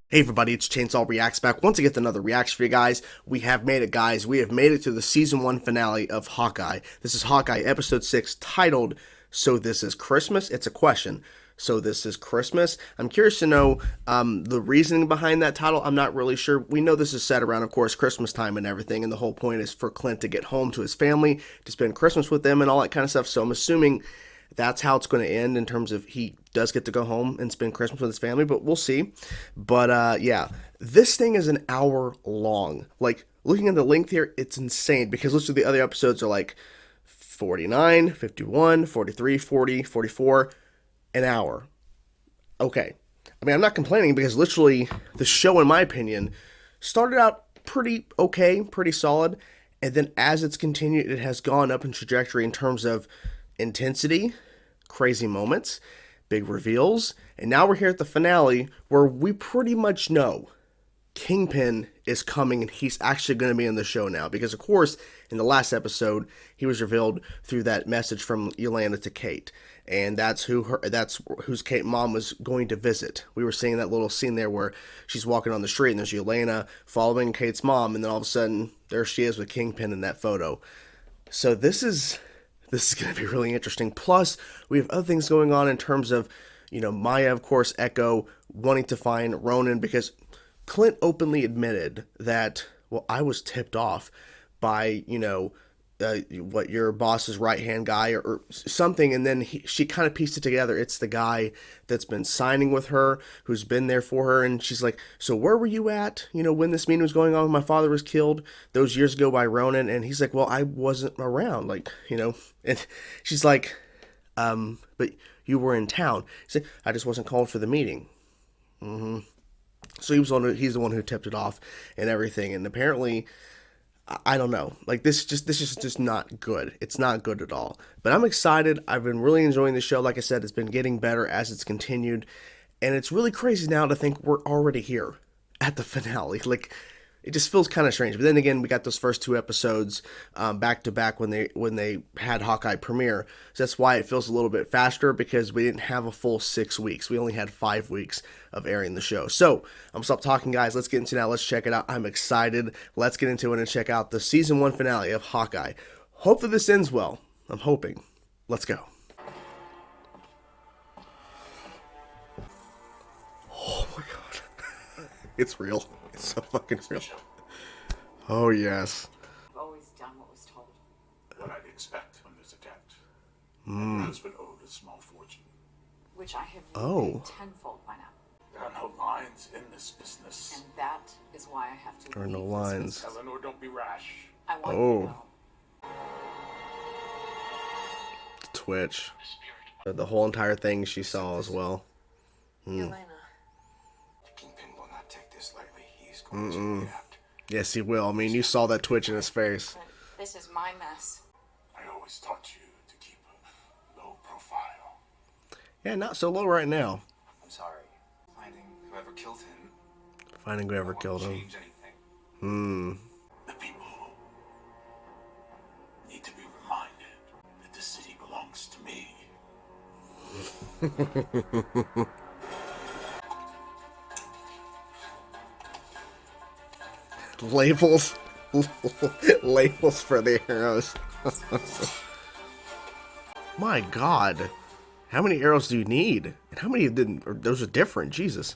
Hey everybody, it's Chainsaw Reacts back once again with another reaction for you guys. We have made it, guys. We have made it to the Season 1 finale of Hawkeye. This is Hawkeye Episode 6, titled, So This Is Christmas? It's a question. So This Is Christmas? I'm curious to know the reasoning behind that title. I'm not really sure. We know this is set around, of course, Christmas time and everything, and the whole point is for Clint to get home to his family, to spend Christmas with them and all that kind of stuff. So I'm assuming that's how it's going to end in terms of he does get to go home and spend Christmas with his family, but we'll see. But yeah, this thing is an hour long. Like, looking at the length here, it's insane because most of the other episodes are like 49, 51, 43, 40, 44, an hour. Okay. I mean, I'm not complaining because literally the show, in my opinion, started out pretty okay, pretty solid, and then as it's continued, it has gone up in trajectory in terms of intensity, crazy moments, big reveals, and now we're here at the finale where we pretty much know Kingpin is coming and he's actually going to be in the show now because, of course, in the last episode he was revealed through that message from Yelena to Kate, and that's whose Kate mom was going to visit. We were seeing that little scene there where she's walking on the street and there's Yelena following Kate's mom, and then all of a sudden there she is with Kingpin in that photo. So this is going to be really interesting. Plus, we have other things going on in terms of, Maya, of course, Echo wanting to find Ronan because Clint openly admitted that, well, I was tipped off by, what your boss's right-hand guy or something, and then she kind of pieced it together. It's the guy that's been signing with her, who's been there for her, and she's like, so where were you at, when this meeting was going on when my father was killed those years ago by Ronan? And he's like, well, I wasn't around, and she's like, but you were in town. He's like, I just wasn't called for the meeting. So he's the one who tipped it off and everything, and apparently, I don't know. Like, this is just not good. It's not good at all. But I'm excited. I've been really enjoying the show. Like I said, it's been getting better as it's continued. And it's really crazy now to think we're already here at the finale. Like, it just feels kind of strange. But then again, we got those first two episodes back to back when they had Hawkeye premiere. So that's why it feels a little bit faster, because we didn't have a full 6 weeks. We only had 5 weeks of airing the show. So I'm gonna stop talking, guys. Let's get into it now. Let's check it out. I'm excited. Let's get into it and check out the season 1 finale of Hawkeye. Hopefully this ends well. I'm hoping. Let's go. Oh my god. It's real. It's so fucking real. Oh, yes. I've always done what was told. What I'd expect when there's a debt. My husband owed a small fortune. Which I have Oh. tenfold by now. There are no lines in this business. And that is why I have to There are no leave this lines. business. Eleanor, don't be rash. I want Oh. you to know. Twitch. The whole entire thing she saw as well. Yelena. The Kingpin will not take this lightly. He's going to react. Yes, he will. I mean, you saw that twitch in his face. This is my mess. I always taught you to keep a low profile. Yeah, not so low right now. I'm sorry. Finding whoever killed him. Finding whoever won't killed him. change anything. The people need to be reminded that the city belongs to me. Labels. Labels for the arrows. My god. How many arrows do you need? And how many didn't? Those are different. Jesus.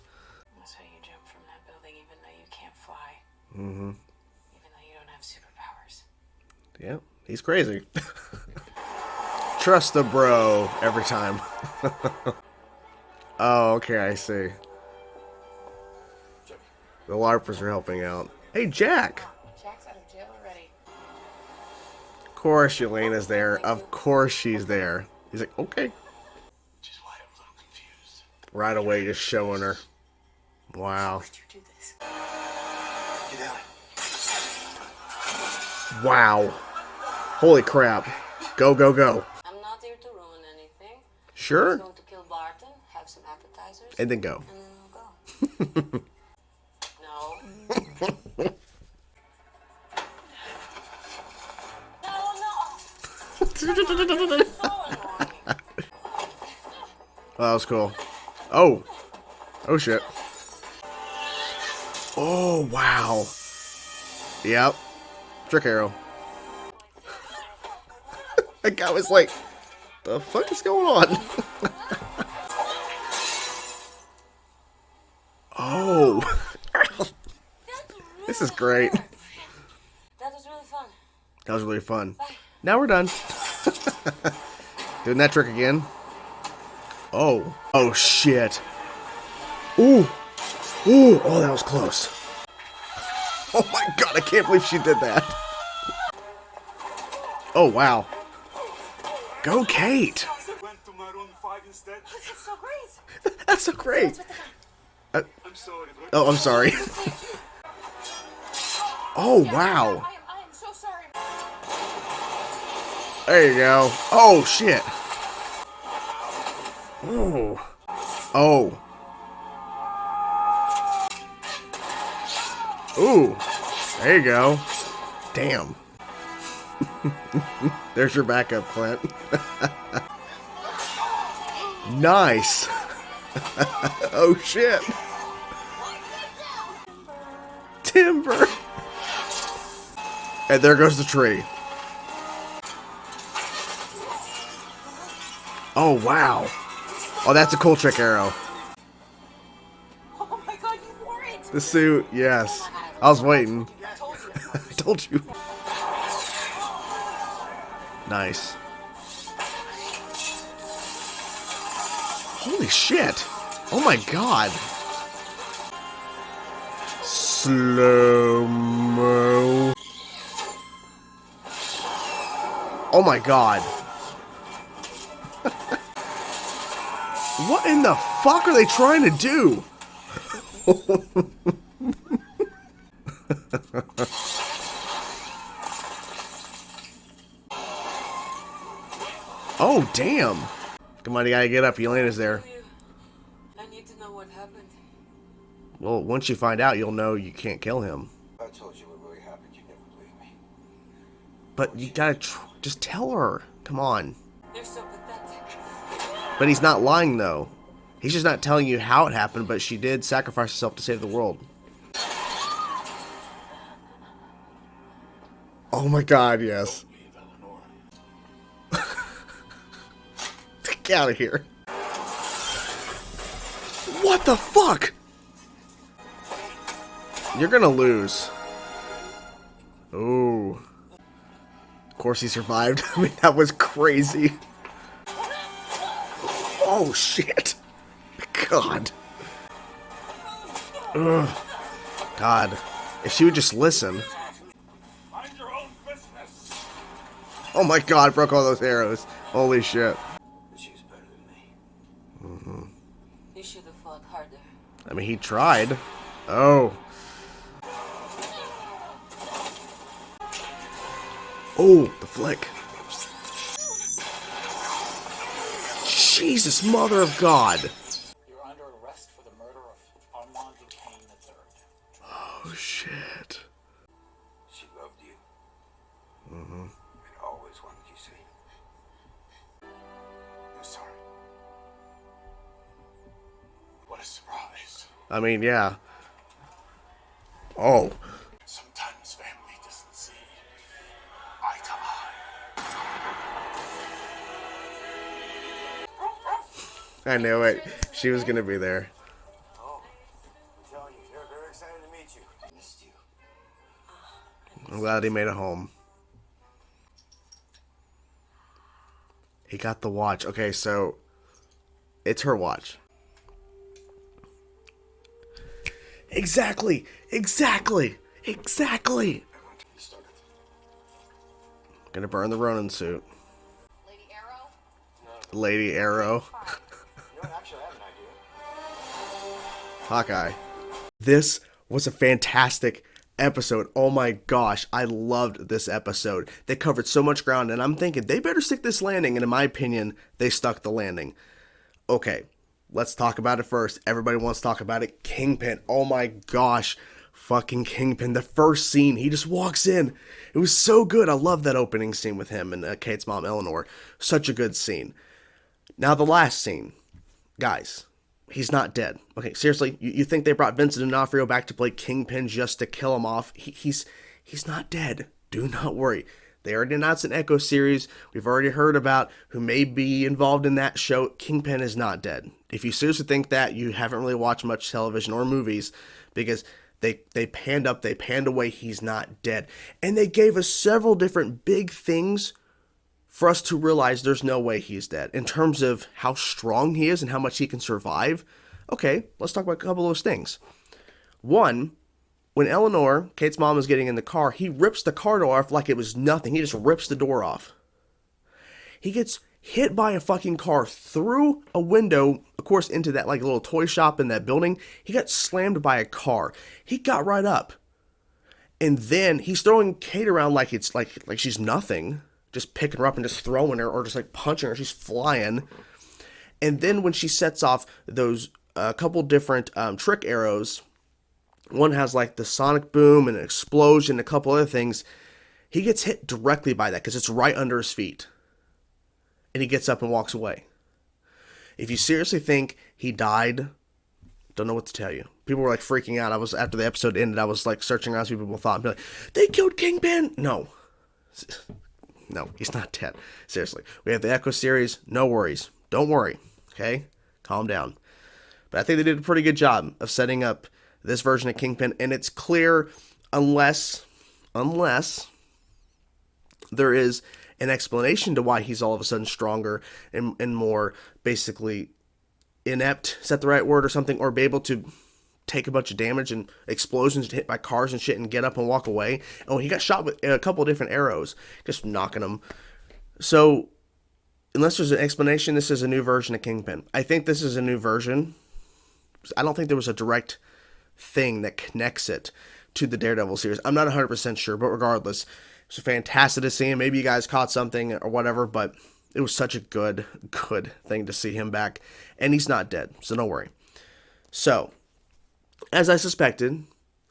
That's how you jump from that building even though you can't fly. Even though you don't have superpowers. Yeah, he's crazy. Trust the bro every time. Oh, okay, I see. The LARPers are helping out. Hey, Jack! Jack's out of jail already. Of course Yelena's there. Of course she's there. He's like, okay. Which is why I'm a little confused. Right away, just showing her. Wow. Why'd you do this? Get out. Wow. Holy crap. Go, go, go. I'm not here to ruin anything. Sure. I'm going to kill Barton, have some appetizers, And then go. and then we'll go. No. Oh, that was cool. Oh. Oh, shit. Oh, wow. Yep. Trick arrow. That guy was like, the fuck is going on? Oh. This is great. That was really fun. That was really fun. Now we're done. Doing that trick again. Oh. Oh, shit. Ooh. Ooh. Oh, that was close. Oh my god, I can't believe she did that. Oh, wow. Go, Kate. Went to Maroon 5 instead. That's so great. That's so great. I'm sorry. Oh, I'm sorry. Oh, wow. I am so sorry. There you go. Oh, shit. Oh. Oh. Ooh. There you go. Damn. There's your backup, Clint. Nice. Oh, shit. Timber. And there goes the tree. Oh, wow. Oh, that's a cool trick arrow. Oh my god, you wore it. The suit, yes. I was waiting. I told you. I told you. Nice. Holy shit. Oh my god. Slow-mo. Oh my god. What in the fuck are they trying to do? Oh, damn. Come on, you gotta get up. Yelena's there. I need to know what happened. Well, once you find out, you'll know you can't kill him. I told you what really happened. You never believe me. But you gotta just tell her. Come on. They're so pathetic. But he's not lying, though. He's just not telling you how it happened, but she did sacrifice herself to save the world. Oh my god, yes. Get out of here. What the fuck? You're gonna lose. Ooh. Of course he survived. I mean, that was crazy. Oh, shit. God. Ugh. God. If she would just listen. Mind your own business. Oh my god, broke all those arrows. Holy shit. But she's better than me. You should have fought harder. I mean, he tried. Oh. Oh, the flick. Jesus, mother of God. You're under arrest for the murder of Armand Duquesne III. Oh, shit. She loved you. And always wanted you safe. I'm sorry. What a surprise. I mean, yeah. Oh. Sometimes family doesn't see eye to eye. I knew it. She was gonna be there. Oh, I'm telling you, they're very excited to meet you. I missed you. I'm glad he made it home. He got the watch. Okay, so it's her watch. Exactly. Exactly. Exactly. You started. Gonna burn the Ronin suit. Lady Arrow? Lady Arrow. You know what? Actually, I have an idea. Hawkeye. This was a fantastic episode. Oh my gosh, I loved this episode. They covered so much ground, and I'm thinking they better stick this landing, and in my opinion, they stuck the landing. Okay, let's talk about it first. Everybody wants to talk about it. Kingpin. Oh my gosh. Fucking Kingpin. The first scene, he just walks in. It was so good. I love that opening scene with him and Kate's mom, Eleanor. Such a good scene. Now the last scene. Guys, he's not dead. Okay, seriously, you think they brought Vincent D'Onofrio back to play Kingpin just to kill him off? He's not dead. Do not worry. They already announced an Echo series. We've already heard about who may be involved in that show. Kingpin is not dead. If you seriously think that, you haven't really watched much television or movies, because they panned up, they panned away. He's not dead. And they gave us several different big things for us to realize there's no way he's dead. In terms of how strong he is and how much he can survive. Okay, let's talk about a couple of those things. One, when Eleanor, Kate's mom, is getting in the car, he rips the car door off like it was nothing. He just rips the door off. He gets hit by a fucking car through a window, of course, into that like little toy shop in that building. He got slammed by a car. He got right up. And then he's throwing Kate around like it's like she's nothing. Just picking her up and just throwing her, or just like punching her. She's flying. And then when she sets off those couple different trick arrows, one has like the sonic boom and an explosion, a couple other things. He gets hit directly by that because it's right under his feet. And he gets up and walks away. If you seriously think he died, don't know what to tell you. People were like freaking out. After the episode ended, I was like searching around, see what people thought, and be like, they killed Kingpin. No, he's not dead. Seriously, we have the Echo series. No worries. Don't worry. Okay, calm down. But I think they did a pretty good job of setting up this version of Kingpin, and it's clear, unless there is an explanation to why he's all of a sudden stronger and more basically inept, is that the right word, or something, or be able to take a bunch of damage and explosions, hit by cars and shit, and get up and walk away. Oh, he got shot with a couple of different arrows, just knocking him. So, unless there's an explanation, this is a new version of Kingpin. I think this is a new version. I don't think there was a direct thing that connects it to the Daredevil series. I'm not 100% sure, but regardless, it's fantastic to see him. Maybe you guys caught something or whatever, but it was such a good thing to see him back. And he's not dead, so don't worry. So, as I suspected,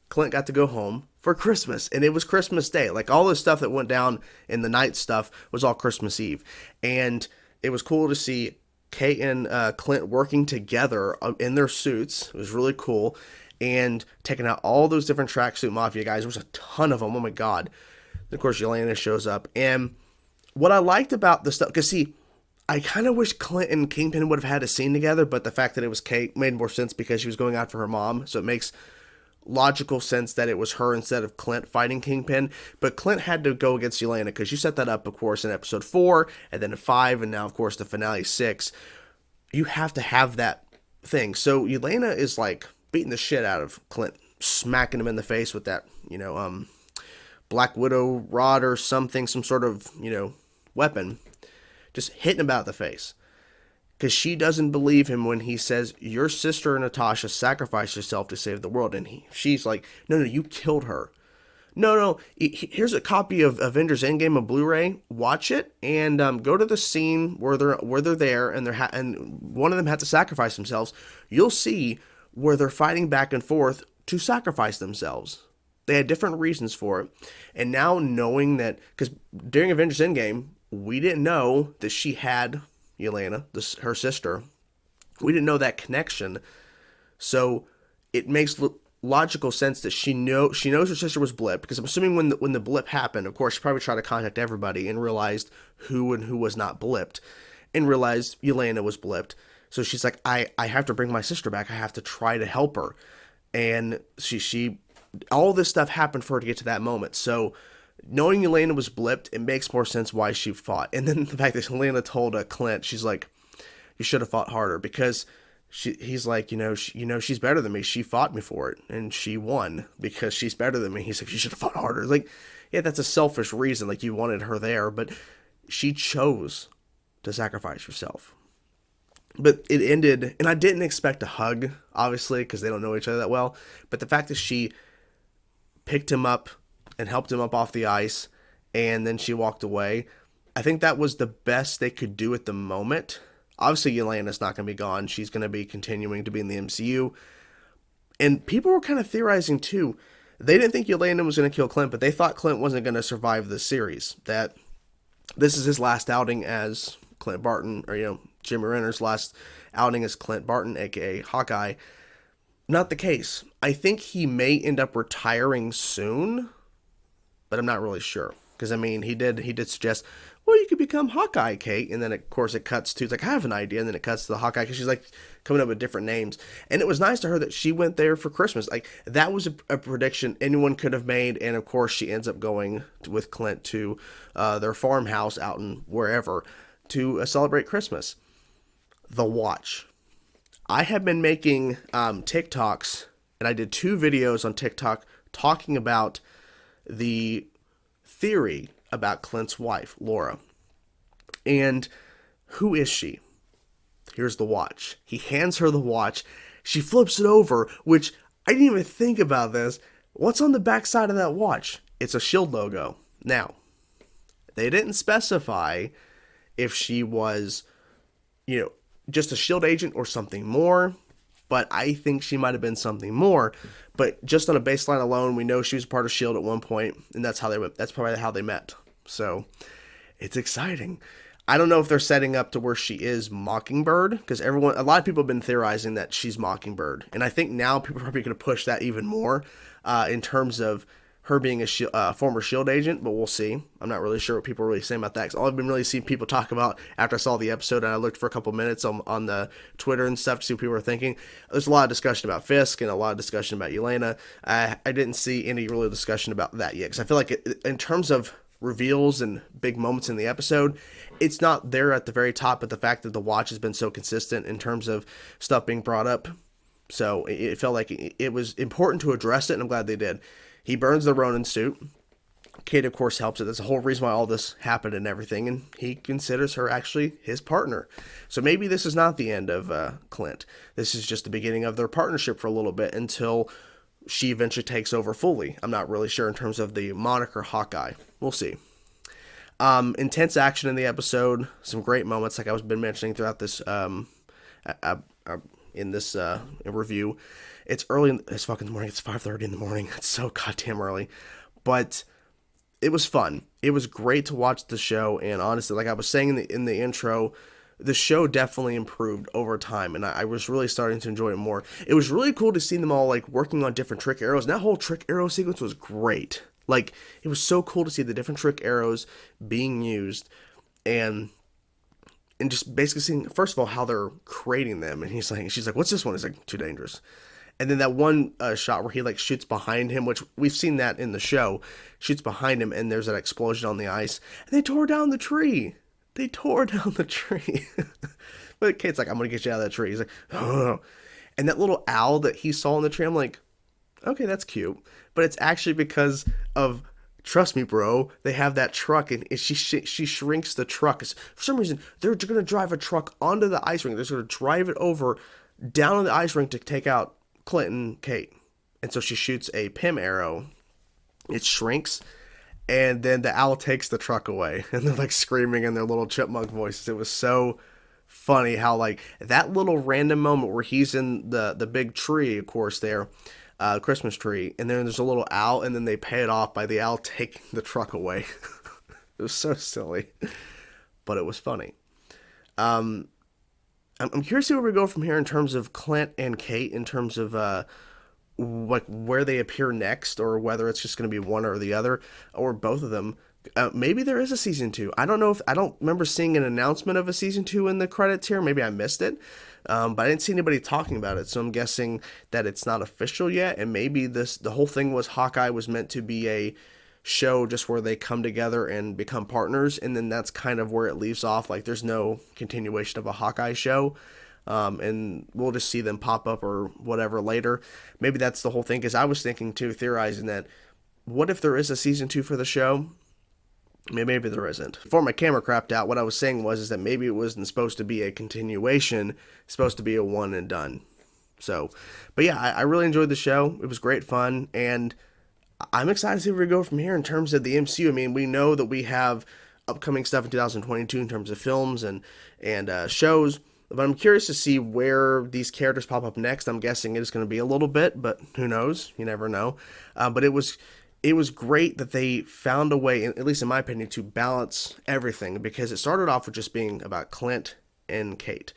Clint got to go home for Christmas, and it was Christmas Day. Like, all the stuff that went down in the night stuff was all Christmas Eve. And it was cool to see Kate and Clint working together in their suits. It was really cool. And taking out all those different tracksuit mafia guys. There was a ton of them. Oh my God. And of course, Yelena shows up. And what I liked about the stuff, because see, I kind of wish Clint and Kingpin would have had a scene together, but the fact that it was Kate made more sense because she was going out for her mom. So it makes logical sense that it was her instead of Clint fighting Kingpin. But Clint had to go against Yelena because you set that up, of course, in episode 4, and then in 5, and now, of course, the finale 6. You have to have that thing. So Yelena is like beating the shit out of Clint, smacking him in the face with that, Black Widow rod or something, some sort of, weapon, just hitting him about the face. Because she doesn't believe him when he says, your sister Natasha sacrificed herself to save the world. And she's like, no, you killed her. No, here's a copy of Avengers Endgame on Blu-ray. Watch it and go to the scene where they're there and and one of them had to sacrifice themselves. You'll see where they're fighting back and forth to sacrifice themselves. They had different reasons for it. And now knowing that, because during Avengers Endgame, we didn't know that she had Yelena, her sister. We didn't know that connection. So it makes logical sense that she knows her sister was blipped, because I'm assuming when the blip happened, of course, she probably tried to contact everybody and realized who and who was not blipped, and realized Yelena was blipped. So she's like, I have to bring my sister back. I have to try to help her. And she all this stuff happened for her to get to that moment. So knowing Yelena was blipped, it makes more sense why she fought. And then the fact that Yelena told Clint, she's like, you should have fought harder, because he's like, she's better than me. She fought me for it, and she won because she's better than me. He's like, you should have fought harder. Like, yeah, that's a selfish reason. Like, you wanted her there, but she chose to sacrifice herself. But it ended, and I didn't expect a hug, obviously, because they don't know each other that well. But the fact that she picked him up and helped him up off the ice, and then she walked away, I think that was the best they could do at the moment. Obviously, Yelena's not going to be gone. She's going to be continuing to be in the MCU. And people were kind of theorizing, too. They didn't think Yelena was going to kill Clint, but they thought Clint wasn't going to survive this series. That this is his last outing as Clint Barton, or, Jimmy Renner's last outing as Clint Barton, aka Hawkeye. Not the case. I think he may end up retiring soon, but I'm not really sure. Because, I mean, he did suggest, well, you could become Hawkeye, Kate. And then, of course, it cuts to, it's like, I have an idea. And then it cuts to the Hawkeye, because she's, like, coming up with different names. And it was nice to her that she went there for Christmas. Like, that was a prediction anyone could have made. And, of course, she ends up going with Clint to their farmhouse out in wherever to celebrate Christmas. The Watch. I have been making TikToks, and I did 2 videos on TikTok talking about the theory about Clint's wife, Laura. And who is she? Here's the watch. He hands her the watch. She flips it over, which I didn't even think about this. What's on the back side of that watch? It's a S.H.I.E.L.D. logo. Now, they didn't specify if she was, just a S.H.I.E.L.D. agent or something more, but I think she might have been something more. But just on a baseline alone, we know she was part of S.H.I.E.L.D. at one point, and that's probably how they met. So it's exciting. I don't know if they're setting up to where she is Mockingbird, because a lot of people have been theorizing that she's Mockingbird, and I think now people are probably going to push that even more in terms of her being a former S.H.I.E.L.D. agent, but we'll see. I'm not really sure what people are really saying about that, because all I've been really seeing people talk about after I saw the episode, and I looked for a couple minutes on the Twitter and stuff to see what people were thinking. There's a lot of discussion about Fisk and a lot of discussion about Yelena. I didn't see any real discussion about that yet, because I feel like in terms of reveals and big moments in the episode, it's not there at the very top, but the fact that the watch has been so consistent in terms of stuff being brought up, so it felt like it was important to address it, and I'm glad they did. He burns the Ronin suit. Kate, of course, helps it. That's the whole reason why all this happened and everything, and he considers her actually his partner. So maybe this is not the end of Clint. This is just the beginning of their partnership for a little bit until she eventually takes over fully. I'm not really sure in terms of the moniker Hawkeye. We'll see. Intense action in the episode. Some great moments, like I've been mentioning throughout this in this review. It's early. It's fucking morning. It's 5:30 in the morning. It's so goddamn early, but it was fun. It was great to watch the show, and honestly, like I was saying in the intro, the show definitely improved over time, and I was really starting to enjoy it more. It was really cool to see them all like working on different trick arrows, and that whole trick arrow sequence was great. Like, it was so cool to see the different trick arrows being used, and just basically seeing, first of all, how they're creating them. And she's like, what's this one? He's like, too dangerous. And then that one shot where he like shoots behind him, which we've seen that in the show, shoots behind him, and there's an explosion on the ice, and they tore down the tree. But Kate's like, I'm going to get you out of that tree. He's like, oh. And that little owl that he saw in the tree, I'm like, okay, that's cute. But it's actually because of, trust me, bro, they have that truck, and she shrinks the truck. For some reason, they're going to drive a truck onto the ice rink. They're going to drive it over down on the ice rink to take out Clint and Kate. And so she shoots a Pym arrow. It shrinks, and then the owl takes the truck away. And they're like screaming in their little chipmunk voices. It was so funny how like that little random moment where he's in the big tree, of course, there, Christmas tree, and then there's a little owl, and then they pay it off by the owl taking the truck away. It was so silly, but it was funny. I'm curious to see where we go from here in terms of Clint and Kate, in terms of like where they appear next, or whether it's just going to be one or the other, or both of them. Maybe there is a season 2. I don't know if I don't remember seeing an announcement of a season 2 in the credits here. Maybe I missed it. But I didn't see anybody talking about it, so I'm guessing that it's not official yet, and maybe the whole thing was Hawkeye was meant to be a show just where they come together and become partners, and then that's kind of where it leaves off. Like, there's no continuation of a Hawkeye show, and we'll just see them pop up or whatever later. Maybe that's the whole thing, because I was thinking too, theorizing that, what if there is a season 2 for the show? Maybe there isn't. Before my camera crapped out, what I was saying was that maybe it wasn't supposed to be a continuation, it's supposed to be a one and done. So, but yeah, I really enjoyed the show. It was great fun, and I'm excited to see where we go from here in terms of the MCU. I mean, we know that we have upcoming stuff in 2022 in terms of films and shows, but I'm curious to see where these characters pop up next. I'm guessing it is going to be a little bit, but who knows? You never know. But it was great that they found a way, at least in my opinion, to balance everything, because it started off with just being about Clint and Kate.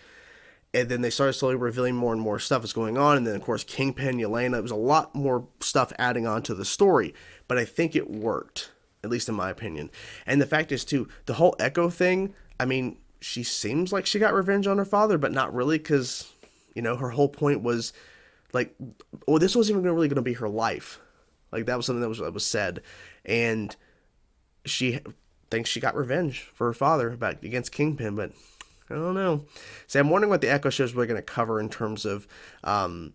And then they started slowly revealing more and more stuff is going on. And then, of course, Kingpin, Yelena. It was a lot more stuff adding on to the story. But I think it worked, at least in my opinion. And the fact is, too, the whole Echo thing, I mean, she seems like she got revenge on her father, but not really, because, you know, her whole point was, like, well, this wasn't even really going to be her life. Like, that was something that was said. And she thinks she got revenge for her father back against Kingpin, but I don't know. See, I'm wondering what the Echo show is really going to cover in terms of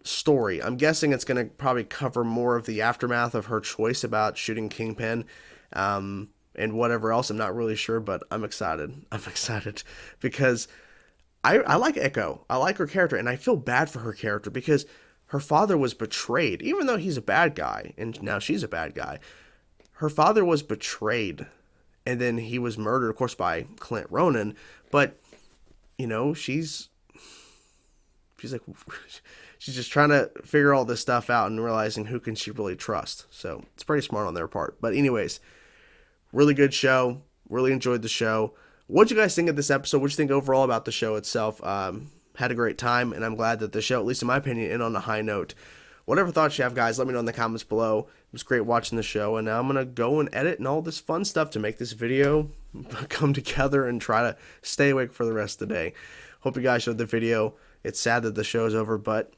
story. I'm guessing it's going to probably cover more of the aftermath of her choice about shooting Kingpin and whatever else. I'm not really sure, but I'm excited. I'm excited because I like Echo. I like her character, and I feel bad for her character because her father was betrayed. Even though he's a bad guy, and now she's a bad guy, her father was betrayed, and then he was murdered, of course, by Clint Ronan, but you know, she's like, she's just trying to figure all this stuff out and realizing who can she really trust. So it's pretty smart on their part. But anyways, really good show. Really enjoyed the show. What'd you guys think of this episode? What'd you think overall about the show itself? Had a great time, and I'm glad that the show, at least in my opinion, ended on a high note. Whatever thoughts you have, guys, let me know in the comments below. It was great watching the show, and now I'm going to go and edit and all this fun stuff to make this video come together and try to stay awake for the rest of the day. Hope you guys enjoyed the video. It's sad that the show's over, but,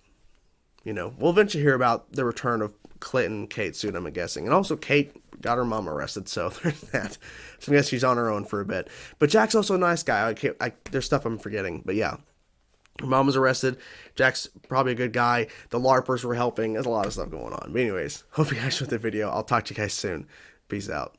you know, we'll eventually hear about the return of Clint and Kate soon, I'm guessing. And also, Kate got her mom arrested, so there's that. So I guess she's on her own for a bit. But Jack's also a nice guy. There's stuff I'm forgetting, but yeah. Her mom was arrested. Jack's probably a good guy. The LARPers were helping. There's a lot of stuff going on. But anyways, hope you guys enjoyed the video. I'll talk to you guys soon. Peace out.